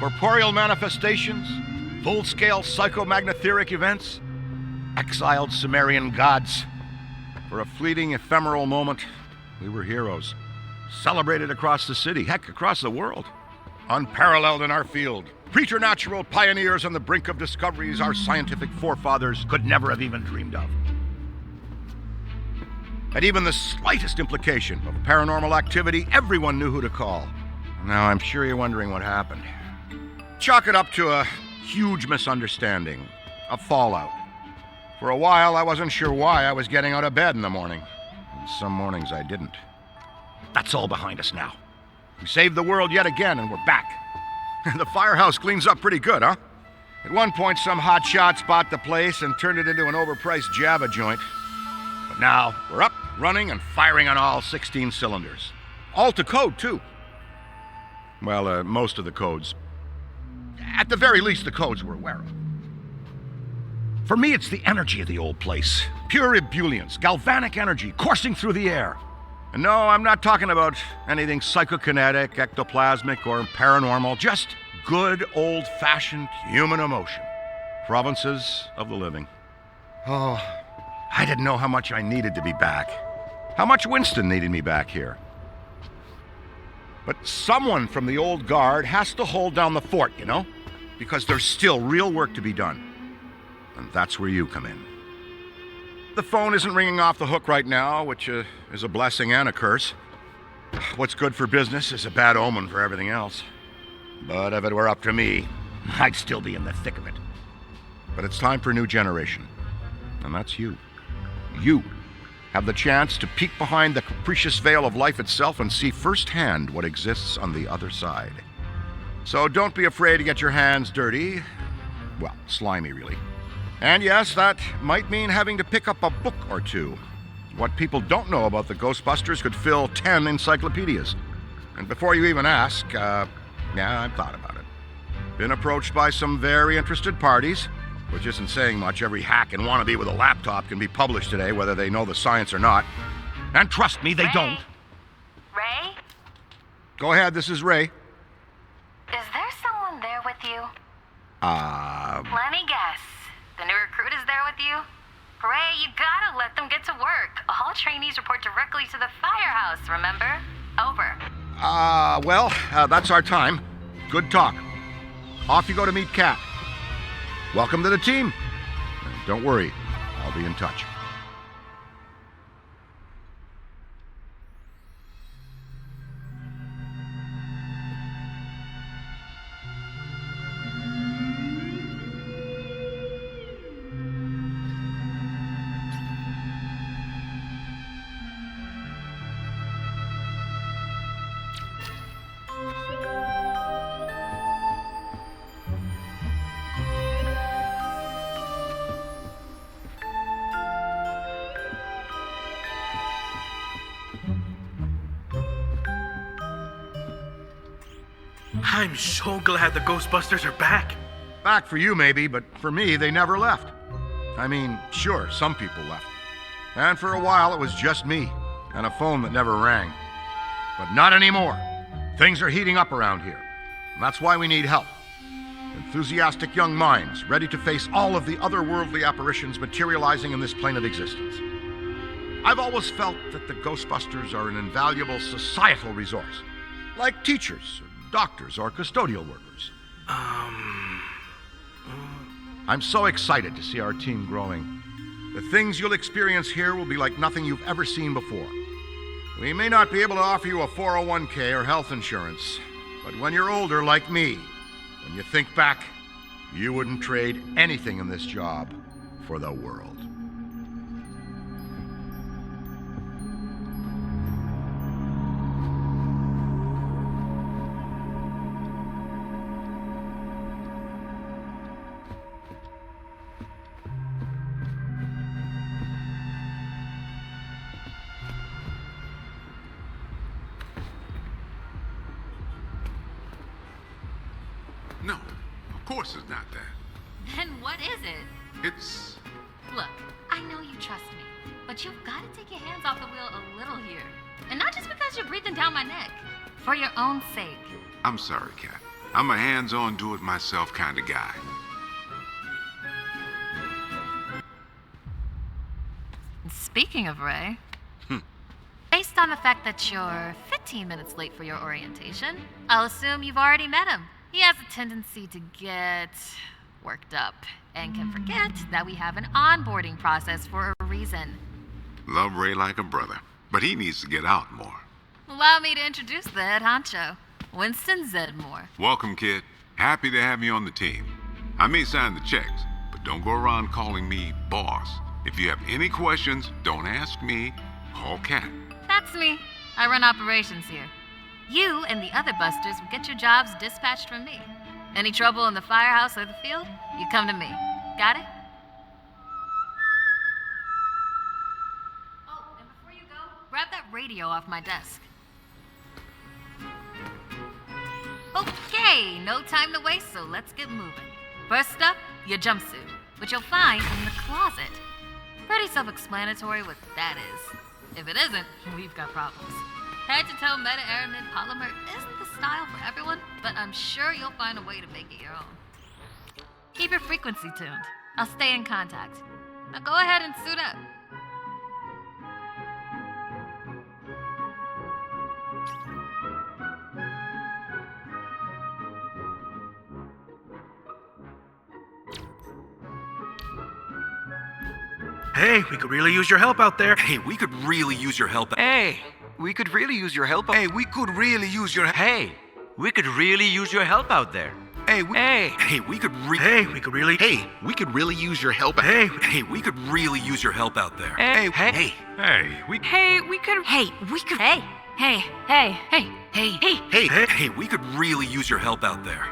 corporeal manifestations, full-scale psychomagnetheric events, exiled Sumerian gods. For a fleeting, ephemeral moment, we were heroes, celebrated across the city, heck, across the world. Unparalleled in our field, preternatural pioneers on the brink of discoveries our scientific forefathers could never have even dreamed of. At even the slightest implication of paranormal activity, everyone knew who to call. Now, I'm sure you're wondering what happened. Chalk it up to a huge misunderstanding, a fallout. For a while, I wasn't sure why I was getting out of bed in the morning. And some mornings I didn't. That's all behind us now. We saved the world yet again, and we're back. The firehouse cleans up pretty good, huh? At one point, some hotshot bought the place and turned it into an overpriced Java joint. But now, we're up, running, and firing on all 16 cylinders. All to code, too. Well, most of the codes. At the very least, the codes we're aware of. For me, it's the energy of the old place. Pure ebullience, galvanic energy coursing through the air. And no, I'm not talking about anything psychokinetic, ectoplasmic, or paranormal. Just good, old-fashioned human emotion. Provinces of the living. Oh, I didn't know how much I needed to be back. How much Winston needed me back here. But someone from the old guard has to hold down the fort, you know? Because there's still real work to be done. And that's where you come in. The phone isn't ringing off the hook right now, which is a blessing and a curse. What's good for business is a bad omen for everything else. But if it were up to me, I'd still be in the thick of it. But it's time for a new generation. And that's you. You have the chance to peek behind the capricious veil of life itself and see firsthand what exists on the other side. So don't be afraid to get your hands dirty. Well, slimy, really. And yes, that might mean having to pick up a book or two. What people don't know about the Ghostbusters could fill 10 encyclopedias. And before you even ask, yeah, I've thought about it. Been approached by some very interested parties, which isn't saying much. Every hack and wannabe with a laptop can be published today, whether they know the science or not. And trust me, they don't. Ray? Go ahead, this is Ray. Is there someone there with you? Let me guess. The new recruit is there with you? Ray, you gotta let them get to work. All trainees report directly to the firehouse, remember? Over. Well, that's our time. Good talk. Off you go to meet Kat. Welcome to the team. And don't worry, I'll be in touch. I'm so glad the Ghostbusters are back. Back for you, maybe, but for me, they never left. I mean, sure, some people left. And for a while, it was just me, and a phone that never rang. But not anymore. Things are heating up around here. And that's why we need help. Enthusiastic young minds, ready to face all of the otherworldly apparitions materializing in this plane of existence. I've always felt that the Ghostbusters are an invaluable societal resource, like teachers, doctors, or custodial workers. I'm so excited to see our team growing. The things you'll experience here will be like nothing you've ever seen before. We may not be able to offer you a 401k or health insurance, but when you're older like me, when you think back, you wouldn't trade anything in this job for the world. No, of course it's not that. Then what is it? It's... Look, I know you trust me, but you've got to take your hands off the wheel a little here. And not just because you're breathing down my neck. For your own sake. I'm sorry, Kat. I'm a hands-on, do-it-myself kind of guy. Speaking of Ray, based on the fact that you're 15 minutes late for your orientation, I'll assume you've already met him. He has a tendency to get worked up and can forget that we have an onboarding process for a reason. Love Ray like a brother, but he needs to get out more. Allow me to introduce the head honcho, Winston Zedmore. Welcome, kid. Happy to have you on the team. I may sign the checks, but don't go around calling me boss. If you have any questions, don't ask me. Call Kat. That's me. I run operations here. You and the other busters will get your jobs dispatched from me. Any trouble in the firehouse or the field, you come to me. Got it? Oh, and before you go, grab that radio off my desk. Okay, no time to waste, so let's get moving. First up, your jumpsuit, which you'll find in the closet. Pretty self-explanatory what that is. If it isn't, we've got problems. Head-to-toe meta-aramid polymer isn't the style for everyone, but I'm sure you'll find a way to make it your own. Keep your frequency tuned. I'll stay in contact. Now go ahead and suit up. Hey, we could really use your help out there. Hey, we could really use your help. Hey, we could really use your help. Hey, we could really use your. Hey, we could really use your help out there. Hey, Hey, we could really. Hey, we could really use your help. Hey, we could really use your help out there. Hey, Hey, we could. Hey, we could. Hey, we could really use your help out there.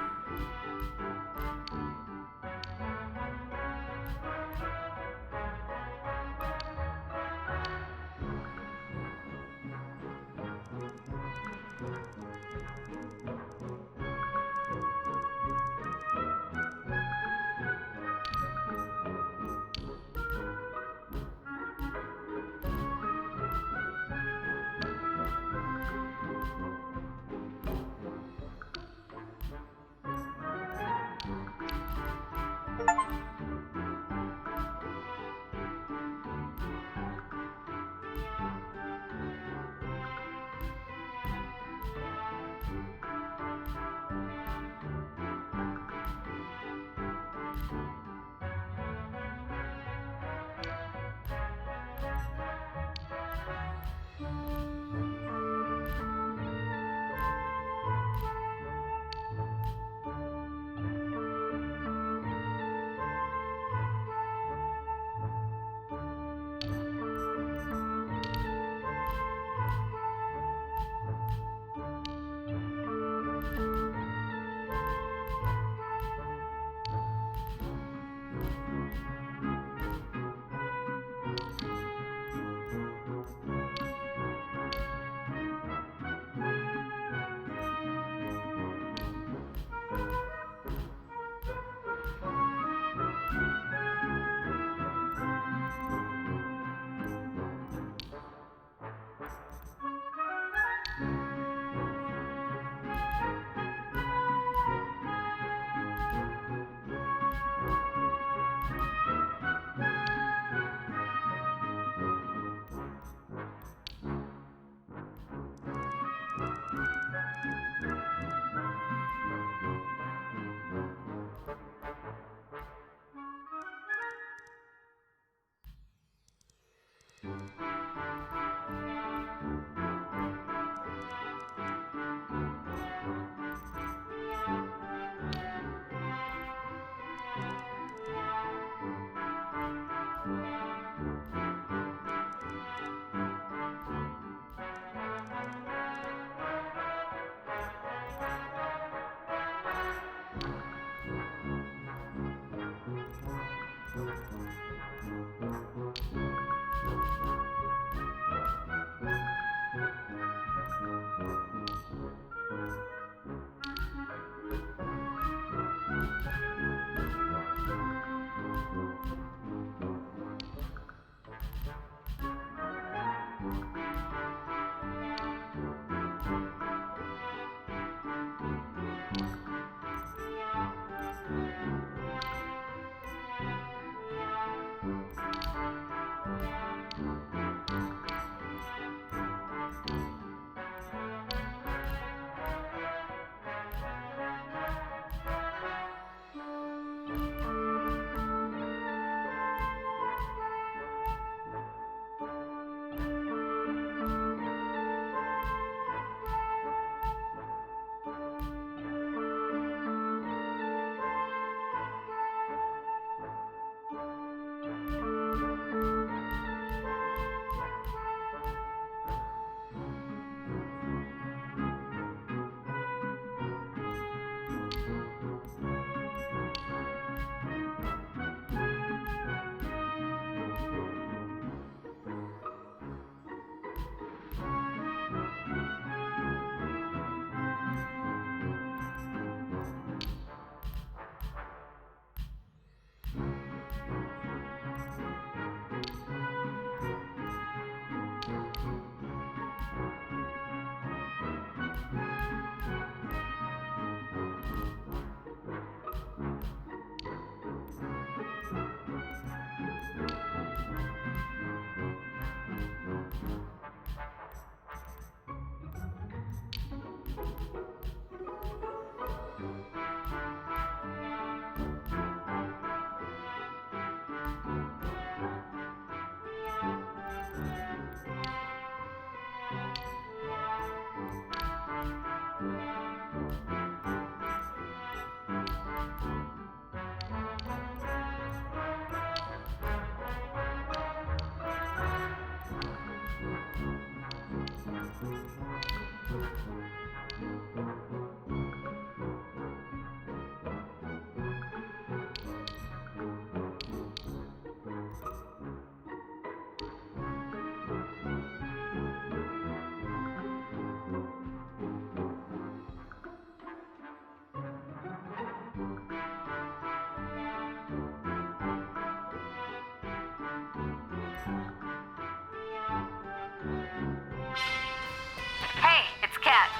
Hey, it's Kat.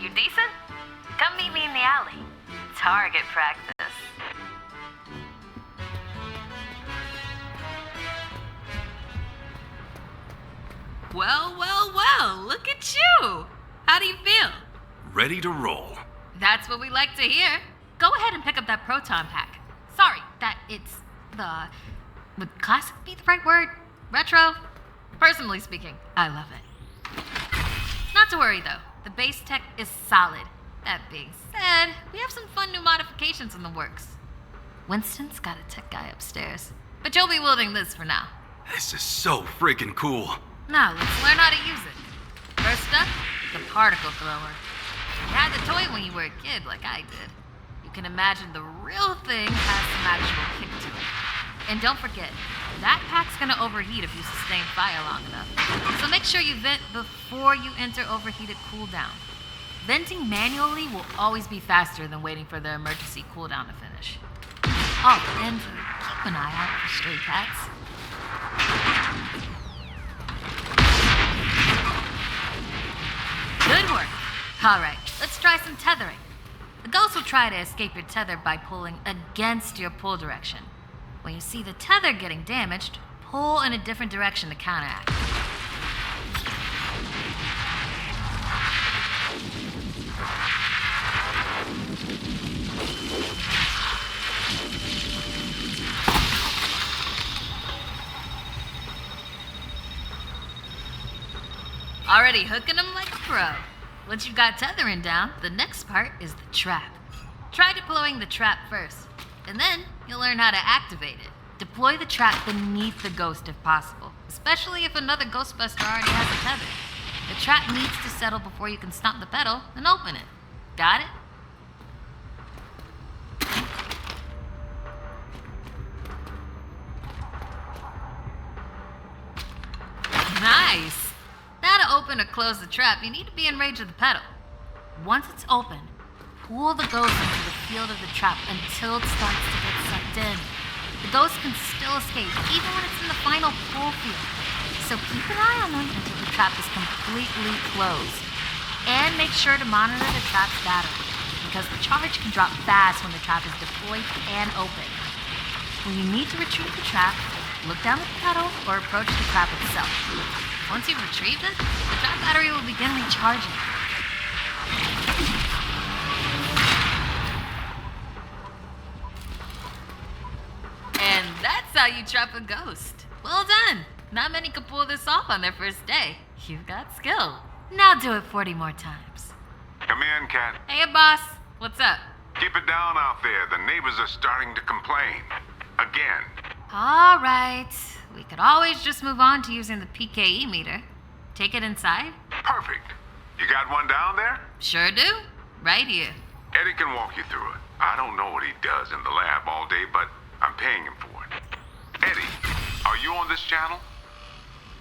You decent? Come meet me in the alley. Target practice. Well, look at you. How do you feel? Ready to roll. That's what we like to hear. Go ahead and pick up that proton pack. Sorry, that it's the... Would classic be the right word? Retro? Personally speaking, I love it. Not to worry though, the base tech is solid. That being said, we have some fun new modifications in the works. Winston's got a tech guy upstairs, but you'll be wielding this for now. This is so freaking cool. Now, let's learn how to use it. First up, the particle thrower. You had the toy when you were a kid, like I did. You can imagine the real thing has some actual kick to it. And don't forget, that pack's gonna overheat if you sustain fire long enough. So make sure you vent before you enter overheated cooldown. Venting manually will always be faster than waiting for the emergency cooldown to finish. Oh, and keep an eye out for stray cats. Good work. All right, let's try some tethering. The ghost will try to escape your tether by pulling against your pull direction. When you see the tether getting damaged, pull in a different direction to counteract. Already hooking them like a pro. Once you've got tethering down, the next part is the trap. Try deploying the trap first, and then you'll learn how to activate it. Deploy the trap beneath the ghost if possible, especially if another Ghostbuster already has a tether. The trap needs to settle before you can stomp the pedal and open it. Got it? Nice! Now to open or close the trap, you need to be in range of the pedal. Once it's open, pull the ghost into the field of the trap until it starts to get sucked in. The ghost can still escape, even when it's in the final pull field. So keep an eye on them until the trap is completely closed. And make sure to monitor the trap's battery, because the charge can drop fast when the trap is deployed and open. When you need to retrieve the trap, look down at the pedal or approach the trap itself. Once you've retrieved it, the trap battery will begin recharging. And that's how you trap a ghost. Well done. Not many can pull this off on their first day. You've got skill. Now do it 40 more times. Come in, Kat. Hey, boss. What's up? Keep it down out there. The neighbors are starting to complain. Again. All right. We could always just move on to using the PKE meter. Take it inside? Perfect. You got one down there? Sure do. Right here. Eddie can walk you through it. I don't know what he does in the lab all day, but I'm paying him for it. Eddie, are you on this channel?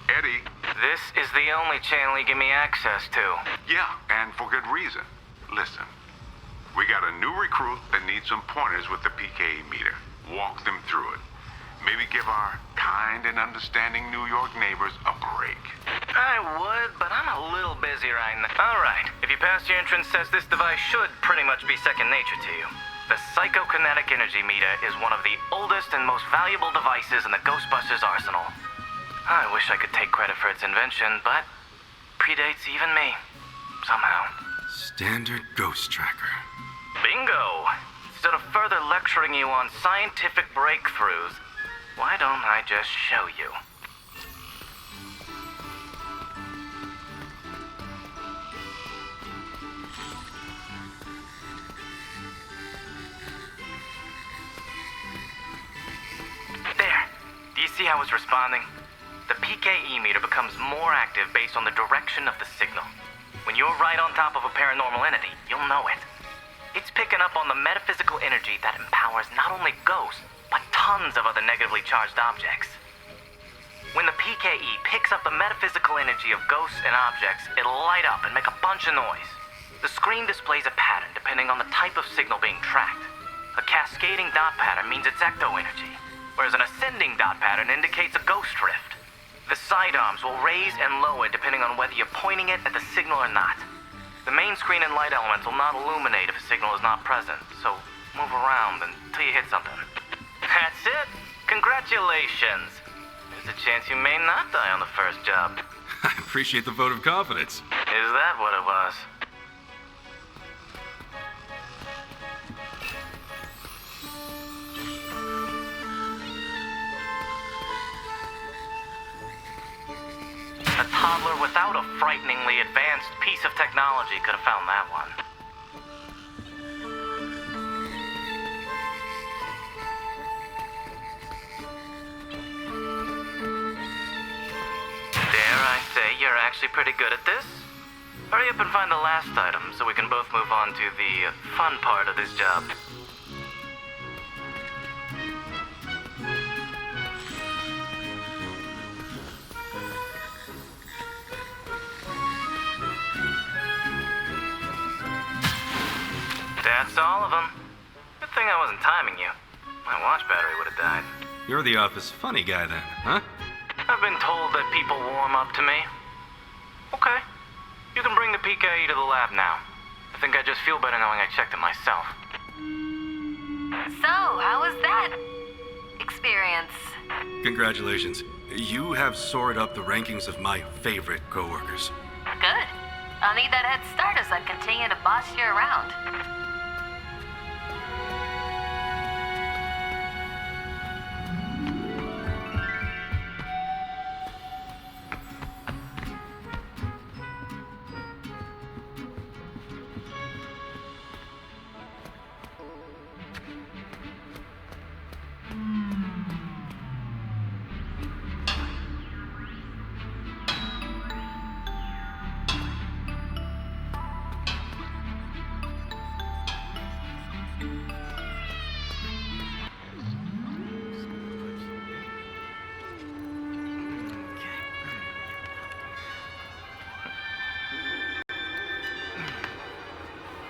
Eddie? This is the only channel you give me access to. Yeah, and for good reason. Listen, we got a new recruit that needs some pointers with the PKE meter. Walk them through it. Maybe give our kind and understanding New York neighbors a break. I would, but I'm a little busy right now. All right, if you pass your entrance test, this device should pretty much be second nature to you. The psychokinetic energy meter is one of the oldest and most valuable devices in the Ghostbusters arsenal. I wish I could take credit for its invention, but predates even me. Somehow. Standard ghost tracker. Bingo! Instead of further lecturing you on scientific breakthroughs, why don't I just show you? how it's responding? The PKE meter becomes more active based on the direction of the signal. When you're right on top of a paranormal entity, you'll know it. It's picking up on the metaphysical energy that empowers not only ghosts, but tons of other negatively charged objects. When the PKE picks up the metaphysical energy of ghosts and objects, it'll light up and make a bunch of noise. The screen displays a pattern depending on the type of signal being tracked. A cascading dot pattern means it's ecto energy, whereas an ascending dot pattern indicates a ghost drift. The sidearms will raise and lower depending on whether you're pointing it at the signal or not. The main screen and light elements will not illuminate if a signal is not present, so move around until you hit something. That's it! Congratulations! There's a chance you may not die on the first job. I appreciate the vote of confidence. Is that what it was? A toddler without a frighteningly advanced piece of technology could have found that one. Dare I say you're actually pretty good at this? Hurry up and find the last item so we can both move on to the fun part of this job. That's all of them. Good thing I wasn't timing you. My watch battery would have died. You're the office funny guy then, huh? I've been told that people warm up to me. Okay. You can bring the PKE to the lab now. I think I just feel better knowing I checked it myself. So, how was that experience? Congratulations. You have soared up the rankings of my favorite coworkers. Good. I'll need that head start as I continue to boss you around.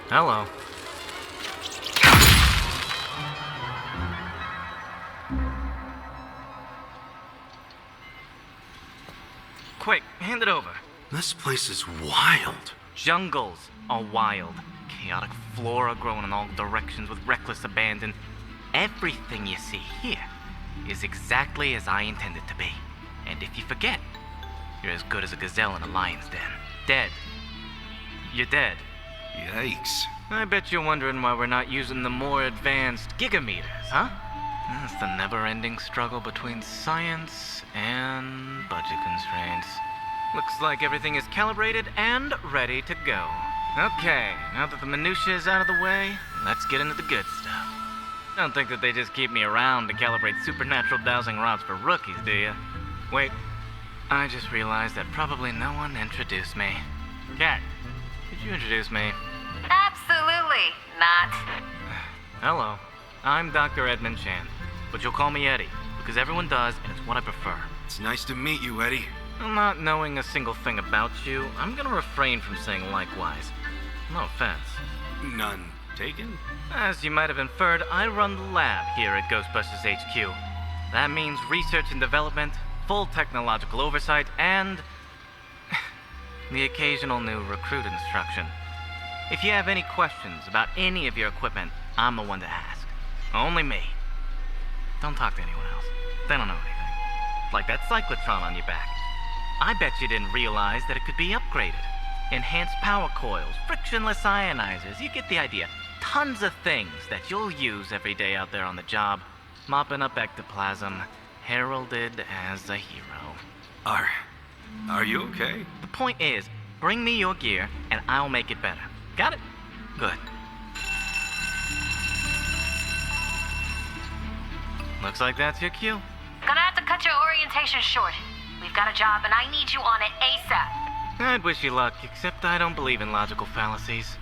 Hello. Quick, hand it over. This place is wild. Jungles are wild. Chaotic flora growing in all directions with reckless abandon. Everything you see here is exactly as I intended to be. And if you forget, you're as good as a gazelle in a lion's den. Dead. You're dead. Yikes. I bet you're wondering why we're not using the more advanced gigameters, huh? That's the never-ending struggle between science and budget constraints. Looks like everything is calibrated and ready to go. Okay, now that the minutiae is out of the way, let's get into the good stuff. Don't think that they just keep me around to calibrate supernatural dowsing rods for rookies, do you? Wait, I just realized that probably no one introduced me. Cat, could you introduce me? Absolutely not. Hello, I'm Dr. Edmund Chan, but you'll call me Eddie, because everyone does, and it's what I prefer. It's nice to meet you, Eddie. Not knowing a single thing about you, I'm gonna refrain from saying likewise. No offense. None taken? As you might have inferred, I run the lab here at Ghostbusters HQ. That means research and development, full technological oversight, and the occasional new recruit instruction. If you have any questions about any of your equipment, I'm the one to ask. Only me. Don't talk to anyone else. They don't know anything. Like that cyclotron on your back. I bet you didn't realize that it could be upgraded. Enhanced power coils, frictionless ionizers, you get the idea. Tons of things that you'll use every day out there on the job. Mopping up ectoplasm, heralded as a hero. Are you okay? The point is, bring me your gear and I'll make it better. Got it? Good. Looks like that's your cue. Gonna have to cut your orientation short. We've got a job and I need you on it ASAP. I'd wish you luck, except I don't believe in logical fallacies.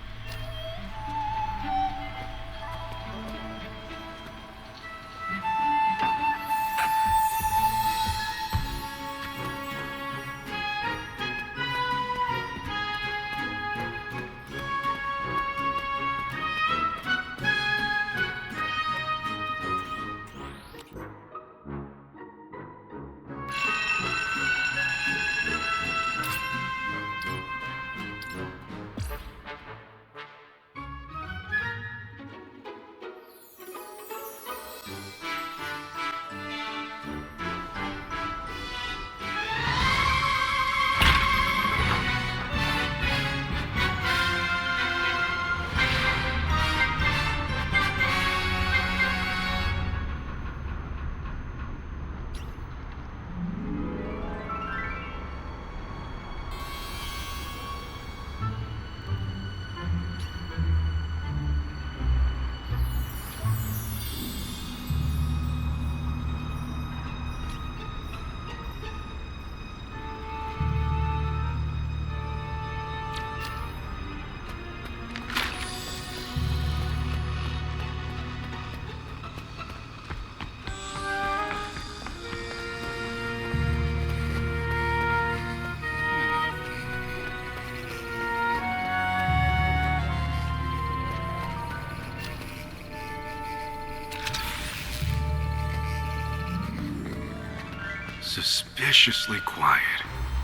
Suspiciously quiet.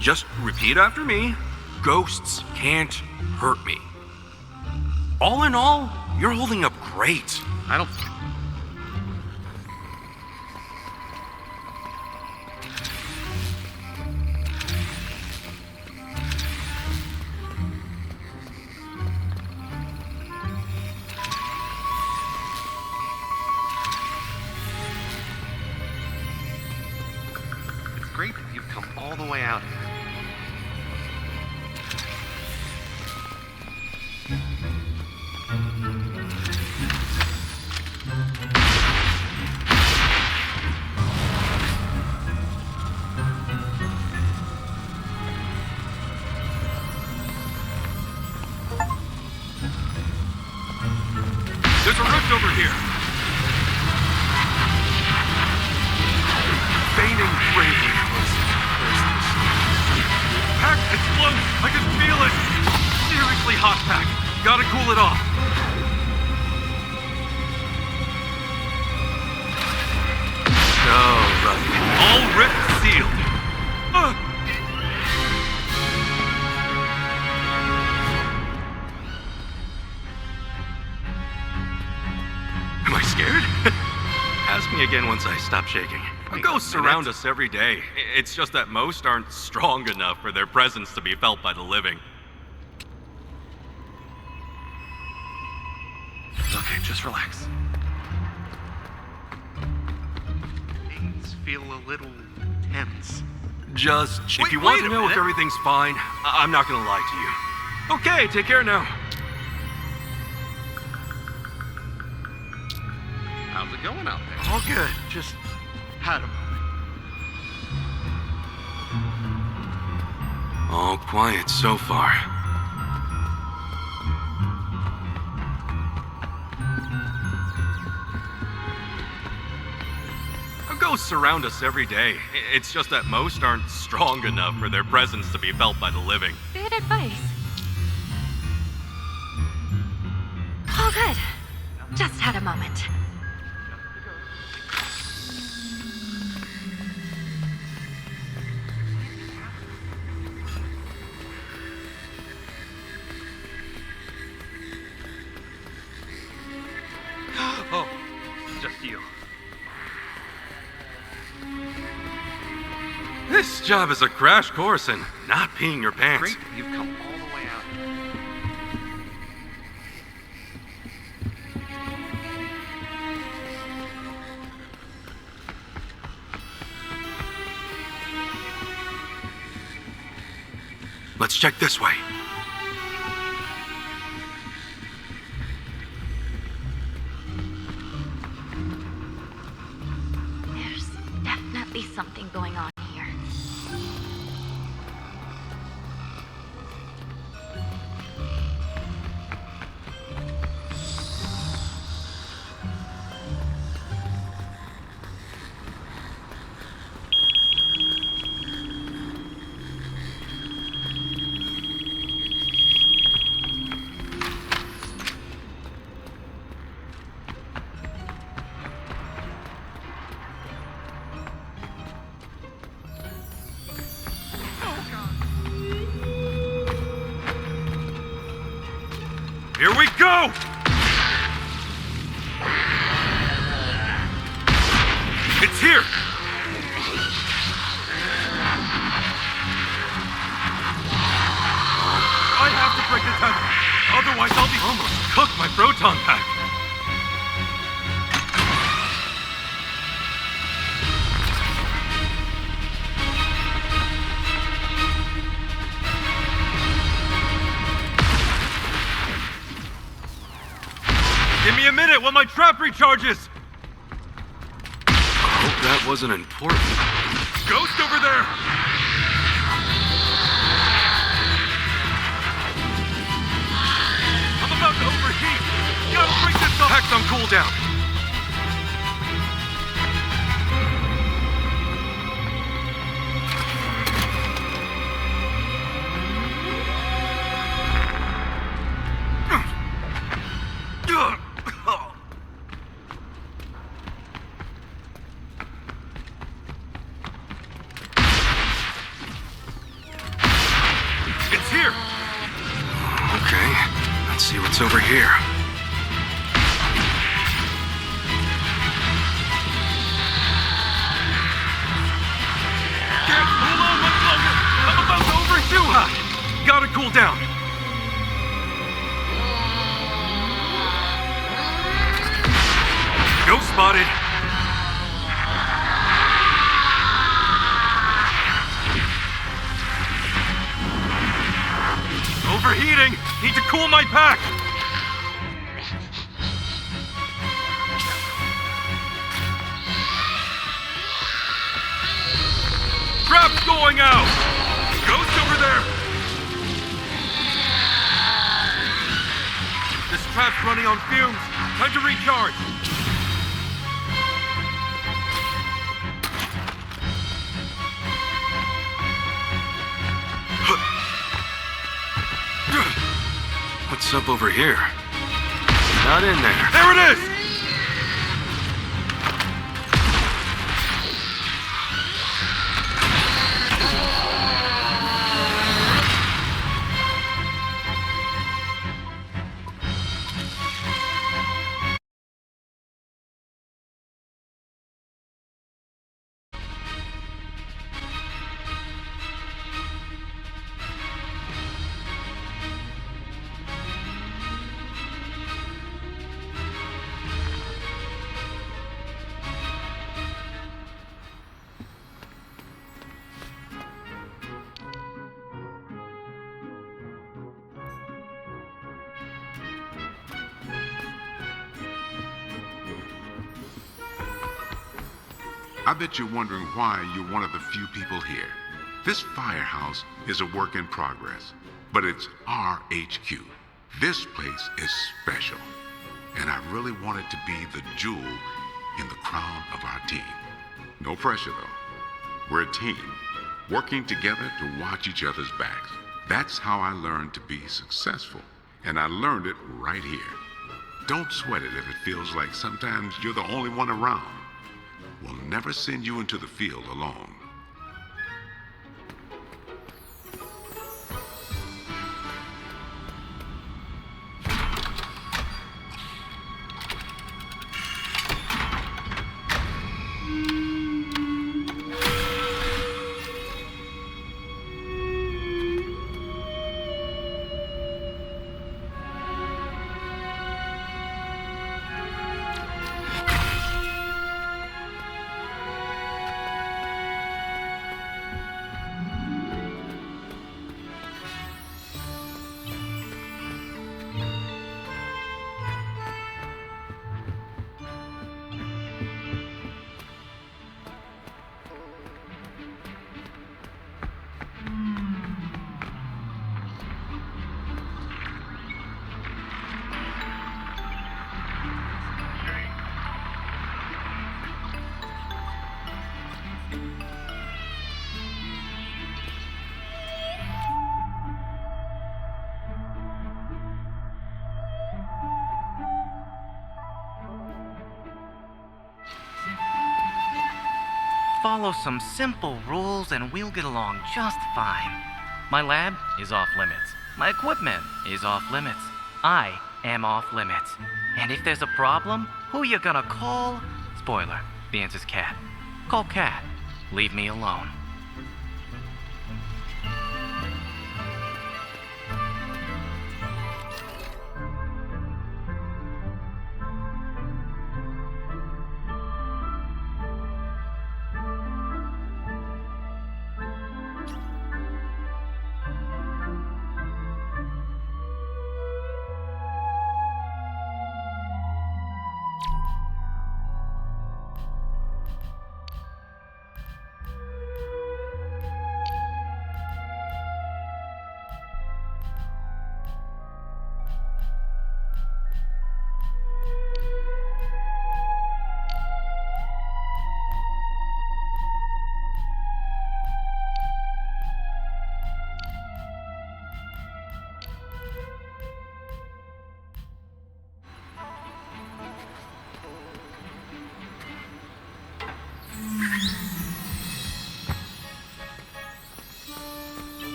Just repeat after me. Ghosts can't hurt me. All in all, you're holding up great. I don't. It's great that you've come all the way out here. There's a rift over here. Feigning bravely was Pack, it's close. I can feel it. Seriously hot, Pack. Gotta cool it off. All right. All rifts sealed. Am I scared? Ask me again once I stop shaking. Ghosts surround us every day. It's just that most aren't strong enough for their presence to be felt by the living. Okay, just relax. Things feel a little tense. Just if Wait- you want wait to a know if minute. everything's fine, I'm not gonna lie to you. Okay, take care now. How's it going out there? All good. Just had a moment. All quiet so far. Ghosts surround us every day. It's just that most aren't strong enough for their presence to be felt by the living. Good advice. Oh, good. Just had a moment. Oh, just you. This job is a crash course in not peeing your pants. Great that you've come all the way out here. Let's check this way. There's definitely something going on here. Here we go! It's here! I have to break the tether. Otherwise, I'll be almost cooked my proton pack. Give me a minute while my trap recharges! I hope that wasn't important. Ghost over there! I'm about to overheat! Gotta break this up! Hex on cooldown! It's here! Okay, let's see what's over here. Can't hold on much longer! I'm about to overshoot! Gotta cool down. Ghost spotted! Overheating! Need to cool my pack! Trap's going out! Ghost over there! This trap's running on fumes. Time to recharge. What's up over here? Not in there. There it is! I bet you're wondering why you're one of the few people here. This firehouse is a work in progress, but it's our HQ. This place is special, and I really want it to be the jewel in the crown of our team. No pressure, though. We're a team, working together to watch each other's backs. That's how I learned to be successful, and I learned it right here. Don't sweat it if it feels like sometimes you're the only one around. We'll never send you into the field alone. follow some simple rules and we'll get along just fine. My lab is off limits. My equipment is off limits. I am off limits. And if there's a problem, who you gonna call? Spoiler, the answer's Cat. Call Cat. Leave me alone.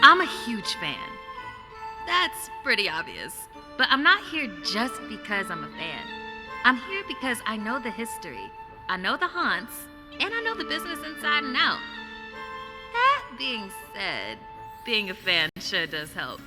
I'm a huge fan. That's pretty obvious. But I'm not here just because I'm a fan. I'm here because I know the history, I know the haunts, and I know the business inside and out. That being said, being a fan sure does help.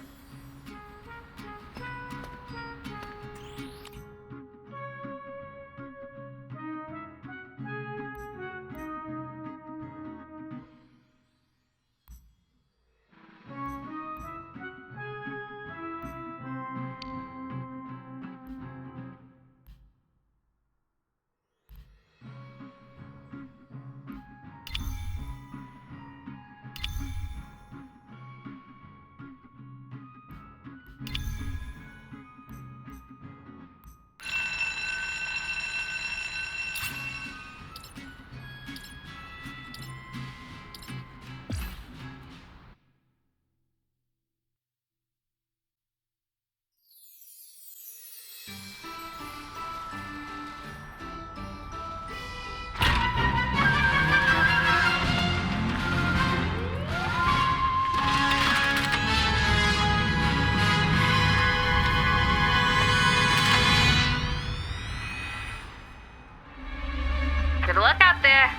Good luck out there.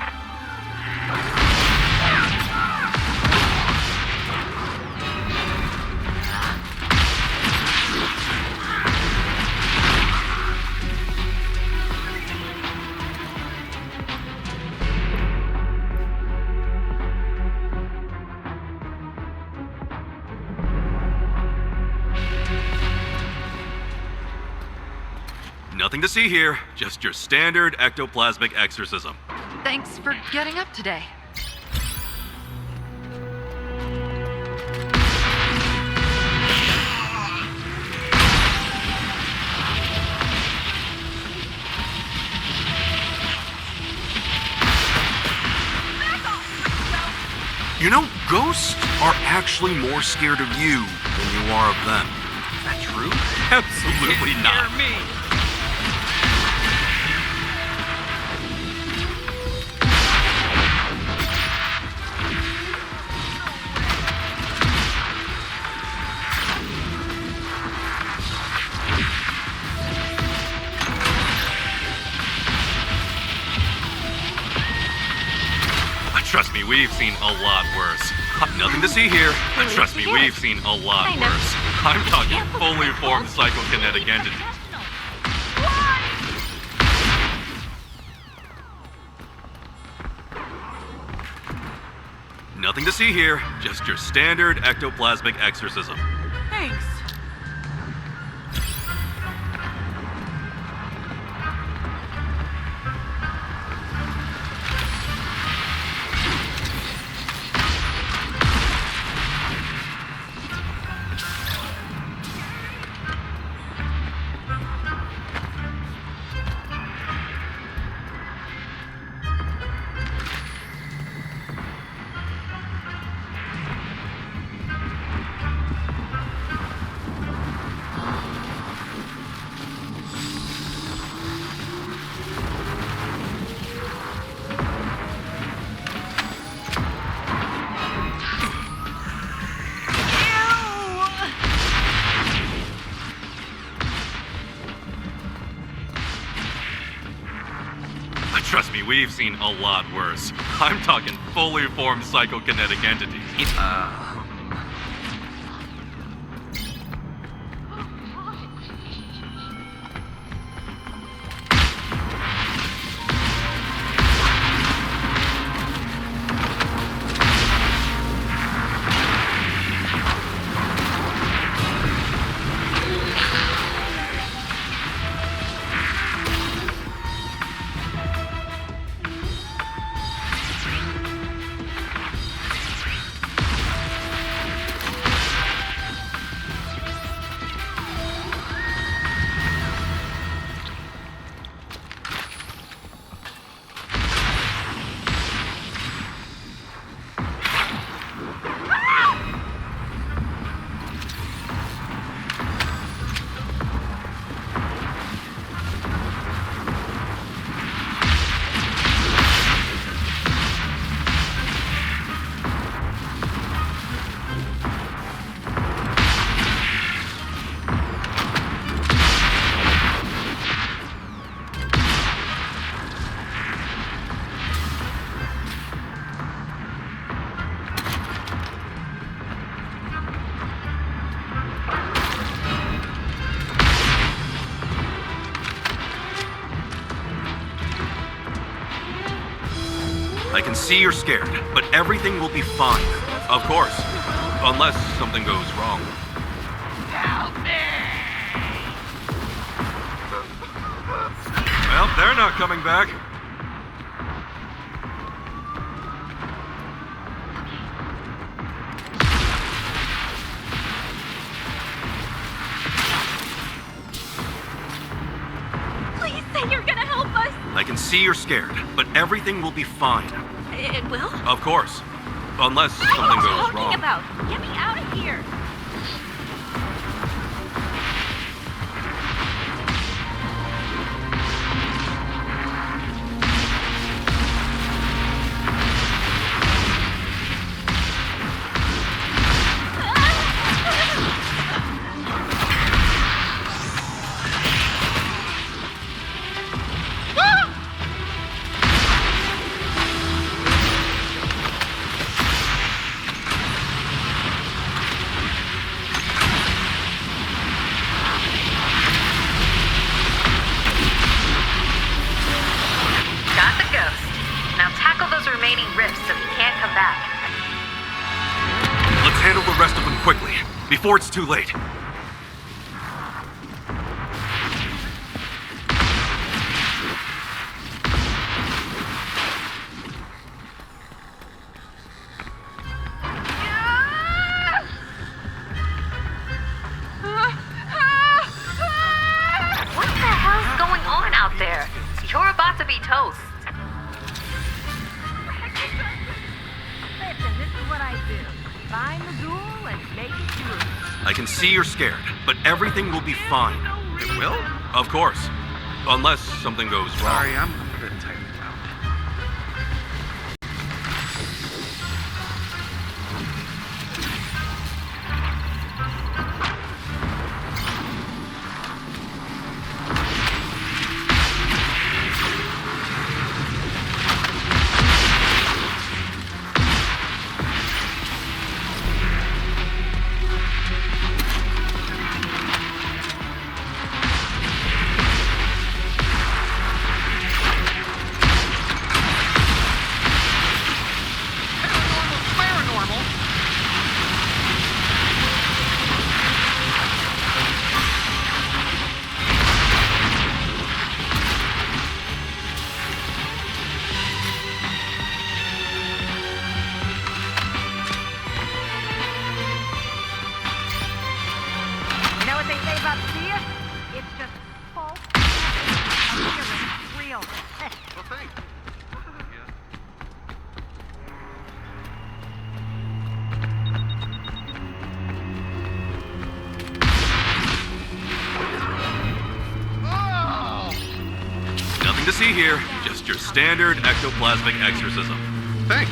Nothing to see here, just your standard ectoplasmic exorcism. Thanks for getting up today. You know, ghosts are actually more scared of you than you are of them. Is that true? Absolutely not. Trust me, we've seen a lot worse. Nothing to see here, but trust me, we've seen a lot worse. I'm talking fully formed psychokinetic entities. Nothing to see here, just your standard ectoplasmic exorcism. Thanks. Trust me, we've seen a lot worse. I'm talking fully formed psychokinetic entities. I can see you're scared, but everything will be fine. Of course. Unless something goes wrong. Help me! Well, they're not coming back. Please say you're gonna help us. I can see you're scared, but everything will be fine. It will? Of course. Unless What something are you goes talking wrong. about? Get me out of here. Got the ghost. Now tackle those remaining rifts so he can't come back. Let's handle the rest of them quickly, before it's too late. What the hell's going on out there? You're about to be toast. Listen, this is what I do. Find the ghoul and make it yours. I can see you're scared, but everything will be fine. It will? Of course. Unless something goes wrong. Sorry, I'm a bit tired out. You know what they say about fear? It's just false. Real. Well, thanks. Nothing to see here, just your standard ectoplasmic exorcism. Thanks.